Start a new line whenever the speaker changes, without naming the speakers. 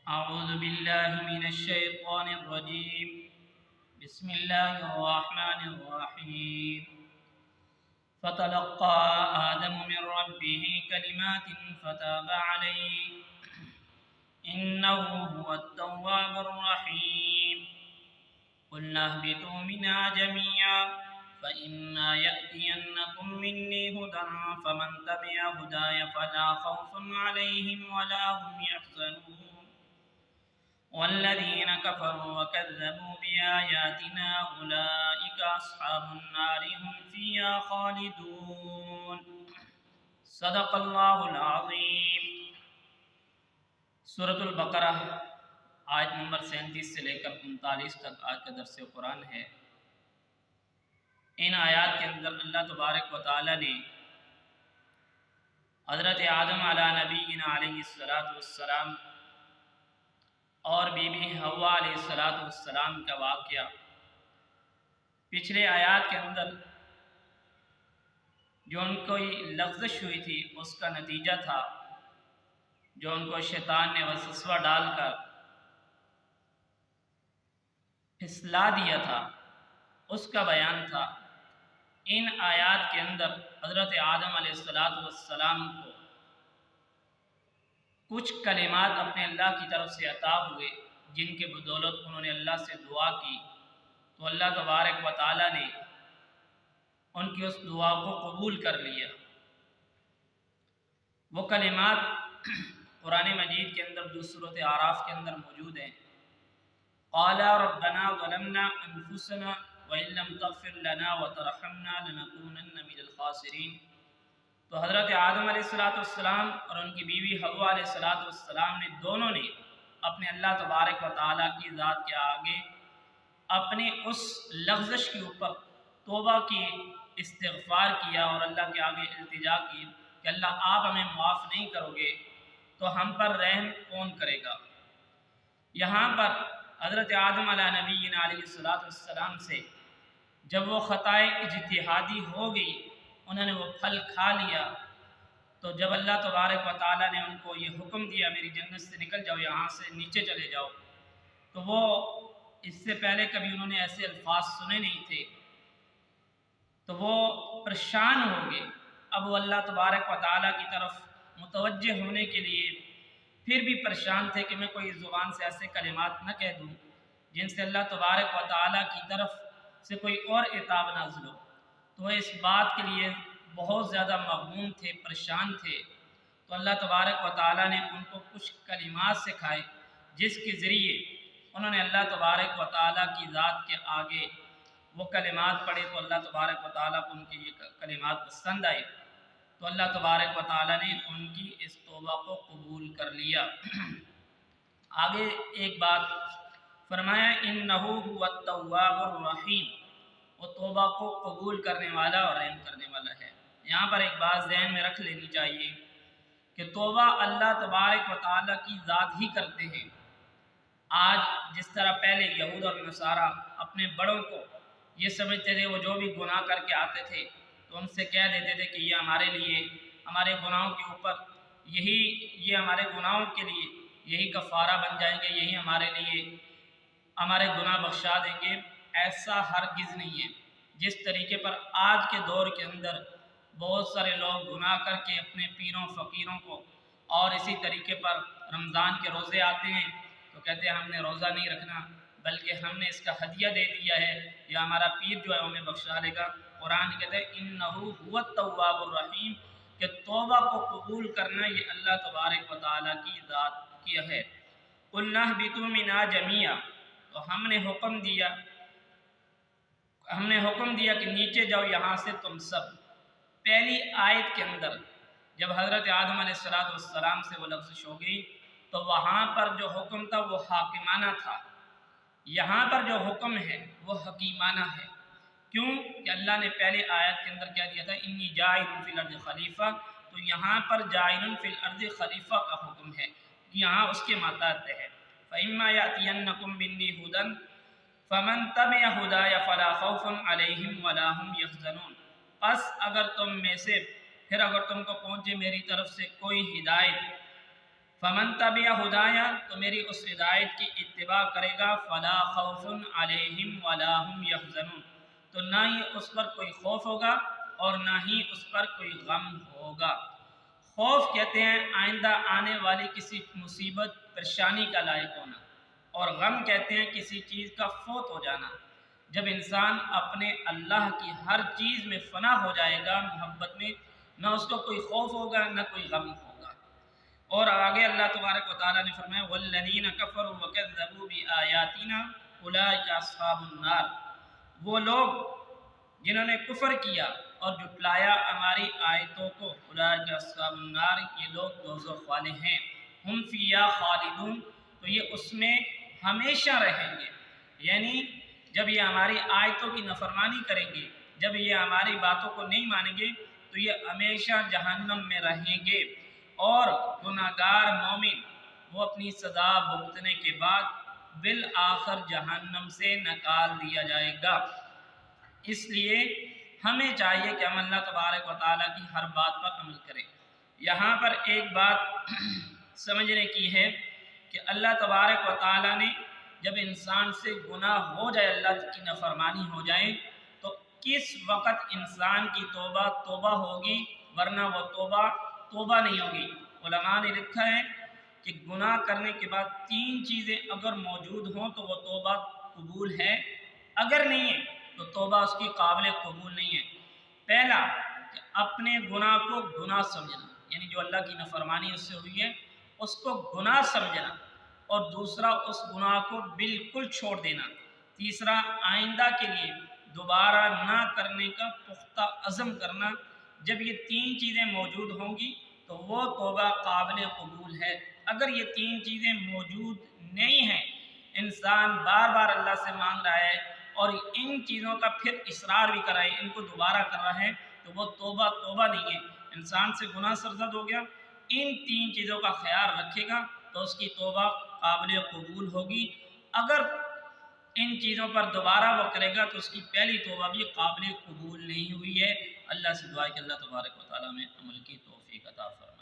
أعوذ بالله من الشيطان الرجيم. بسم الله الرحمن الرحيم. فتلقى آدم من ربه كلمات فتاب عليه إنه هو التواب الرحيم. قلنا اهبطوا منها جميعا فإما يأتينكم مني هدى فمن تبع هداي فلا خوف عليهم ولا هم يحزنون والذين كفروا وكذبوا بآياتنا أولئك أصحاب النار هم فيها خالدون. صدق اللہ العظیم. سورۃ البقرہ آیت نمبر 37 سے لے کر 39 تک آج کا درس قرآن ہے. ان آیات کے اندر اللہ تبارک و تعالی نے حضرت آدم علیہ نبینا علیہ السلام اور بی بی حوا علیہ السلام کا واقعہ پچھلے آیات کے اندر جو ان کو لغزش ہوئی تھی اس کا نتیجہ تھا، جو ان کو شیطان نے وسوسہ ڈال کر پھسلا دیا تھا، اس کا بیان تھا. ان آیات کے اندر حضرت آدم علیہ السلام کو کچھ کلمات اپنے اللہ کی طرف سے عطا ہوئے جن کے بدولت انہوں نے اللہ سے دعا کی، تو اللہ تبارک و تعالی نے ان کی اس دعا کو قبول کر لیا. وہ کلمات قرآن مجید کے اندر سورۃ اعراف کے اندر موجود ہیں. قالا ربنا ظلمنا انفسنا وإن لم تغفر لنا وترحمنا لنكونن من الخاسرین. تو حضرت آدم علیہ السلام اور ان کی بیوی حوا علیہ السلام نے دونوں نے اپنے اللہ تبارک و تعالیٰ کی ذات کے آگے اپنے اس لغزش کے اوپر توبہ کی، استغفار کیا اور اللہ کے آگے التجا کی کہ اللہ آپ ہمیں معاف نہیں کرو گے تو ہم پر رحم کون کرے گا. یہاں پر حضرت آدم علیہ نبینا علیہ السلام سے جب وہ خطائے اجتہادی ہو گئی، انہوں نے وہ پھل کھا لیا، تو جب اللہ تبارک و تعالیٰ نے ان کو یہ حکم دیا میری جنت سے نکل جاؤ، یہاں سے نیچے چلے جاؤ، تو وہ اس سے پہلے کبھی انہوں نے ایسے الفاظ سنے نہیں تھے، تو وہ پریشان ہو گئے. اب وہ اللہ تبارک و تعالیٰ کی طرف متوجہ ہونے کے لیے پھر بھی پریشان تھے کہ میں کوئی زبان سے ایسے کلمات نہ کہہ دوں جن سے اللہ تبارک و تعالیٰ کی طرف سے کوئی اور عتاب نازل ہو. تو وہ اس بات کے لیے بہت زیادہ مغموم تھے، پریشان تھے. تو اللہ تبارک و تعالیٰ نے ان کو کچھ کلمات سکھائے جس کے ذریعے انہوں نے اللہ تبارک و تعالیٰ کی ذات کے آگے وہ کلمات پڑھے، تو اللہ تبارک و تعالیٰ کو ان کی یہ کلمات پسند آئے، تو اللہ تبارک و تعالیٰ نے ان کی اس توبہ کو قبول کر لیا. آگے ایک بات فرمایا انہ هو التواب الرحیم، وہ توبہ کو قبول کرنے والا اور رحم کرنے والا ہے. یہاں پر ایک بات ذہن میں رکھ لینی چاہیے کہ توبہ اللہ تبارک و تعالیٰ کی ذات ہی کرتے ہیں. آج جس طرح پہلے یہود اور نصارہ اپنے بڑوں کو یہ سمجھتے تھے، وہ جو بھی گناہ کر کے آتے تھے تو ان سے کہہ دیتے تھے کہ یہ ہمارے لیے، ہمارے گناہوں کے اوپر یہ ہمارے گناہوں کے لیے یہی کفارہ بن جائیں گے، یہی ہمارے لیے ہمارے گناہ بخشا دیں گے. ایسا ہرگز نہیں ہے. جس طریقے پر آج کے دور کے اندر بہت سارے لوگ گناہ کر کے اپنے پیروں فقیروں کو، اور اسی طریقے پر رمضان کے روزے آتے ہیں تو کہتے ہیں ہم نے روزہ نہیں رکھنا بلکہ ہم نے اس کا ہدیہ دے دیا ہے یا ہمارا پیر جو ہے ہمیں بخشا لے گا. قرآن کہتے ہیں انہ هو التواب الرحیم، کہ توبہ کو قبول کرنا یہ اللہ تبارک و تعالیٰ کی ذات کی ہے. قلنا اہبطوا منہا جمیعا، تو ہم نے حکم دیا کہ نیچے جاؤ یہاں سے تم سب. پہلی آیت کے اندر جب حضرت آدم علیہ السلام سے وہ لغزش ہو گئی تو وہاں پر جو حکم تھا وہ حاکمانہ تھا. یہاں پر جو حکم ہے وہ حکیمانہ ہے. کیوں کہ اللہ نے پہلی آیت کے اندر کیا دیا تھا انی جاعل فی الارض خلیفہ، تو یہاں پر جاعل فی الارض خلیفہ کا حکم ہے، یہاں اس کے ماتحت ہے. فَإِمَّا يَأْتِيَنَّكُم مِّنِّي هُدًى فَمَن تَبِعَ هُدَايَ فَلَا خَوْفٌ عَلَيْهِمْ وَلَا هُمْ يَحْزَنُونَ. پس اگر تم کو پہنچے میری طرف سے کوئی ہدایت فمن تبع ہدایا، تو میری اس ہدایت کی اتباع کرے گا، فلا خوف علیہم ولا هم یحزنون، تو نہ ہی اس پر کوئی خوف ہوگا اور نہ ہی اس پر کوئی غم ہوگا۔ خوف کہتے ہیں آئندہ آنے والی کسی مصیبت پریشانی کا لاحق ہونا، اور غم کہتے ہیں کسی چیز کا فوت ہو جانا۔ جب انسان اپنے اللہ کی ہر چیز میں فنا ہو جائے گا، محبت میں، نہ اس کو کوئی خوف ہوگا نہ کوئی غم ہوگا۔ اور آگے اللہ تبارک و تعالیٰ نے فرمایا والذین کفروا وکذبوا بآیاتنا اولئک اصحاب النار، وہ لوگ جنہوں نے کفر کیا اور جھٹلایا ہماری آیتوں کو، اولئک اصحاب النار، یہ لوگ دوزخ والے ہیں، ہم فیہا خالدون، تو یہ اس میں ہمیشہ رہیں گے۔ یعنی جب یہ ہماری آیتوں کی نافرمانی کریں گے، جب یہ ہماری باتوں کو نہیں مانیں گے، تو یہ ہمیشہ جہنم میں رہیں گے، اور گناہگار مومن وہ اپنی سزا بھگتنے کے بعد بالآخر جہنم سے نکال دیا جائے گا۔ اس لیے ہمیں چاہیے کہ ہم اللہ تبارک و تعالیٰ کی ہر بات پر عمل کریں۔ یہاں پر ایک بات سمجھنے کی ہے کہ اللہ تبارک و تعالیٰ نے جب انسان سے گناہ ہو جائے، اللہ کی نافرمانی ہو جائے، تو کس وقت انسان کی توبہ ہوگی، ورنہ وہ توبہ نہیں ہوگی۔ علماء نے لکھا ہے کہ گناہ کرنے کے بعد 3 چیزیں اگر موجود ہوں تو وہ توبہ قبول ہے، اگر نہیں ہے تو توبہ اس کی قابل قبول نہیں ہے۔ پہلا کہ اپنے گناہ کو گناہ سمجھنا، یعنی جو اللہ کی نافرمانی اس سے ہوئی ہے اس کو گناہ سمجھنا، اور دوسرا اس گناہ کو بالکل چھوڑ دینا۔ تیسرا آئندہ کے لیے دوبارہ نہ کرنے کا پختہ عزم کرنا۔ جب یہ 3 چیزیں موجود ہوں گی تو وہ توبہ قابل قبول ہے۔ اگر یہ 3 چیزیں موجود نہیں ہیں، انسان بار بار اللہ سے مانگ رہا ہے اور ان چیزوں کا پھر اصرار بھی کر رہا ہے، ان کو دوبارہ کر رہا ہے، تو وہ توبہ نہیں ہے، انسان سے گناہ سرزد ہو گیا۔ ان 3 چیزوں کا خیال رکھے گا تو اس کی توبہ قابل قبول ہوگی۔ اگر ان چیزوں پر دوبارہ وہ کرے گا تو اس کی پہلی توبہ بھی قابل قبول نہیں ہوئی ہے۔ اللہ سے دعا ہے کہ اللہ تبارک و تعالیٰ میں عمل کی توفیق عطا فرمائے۔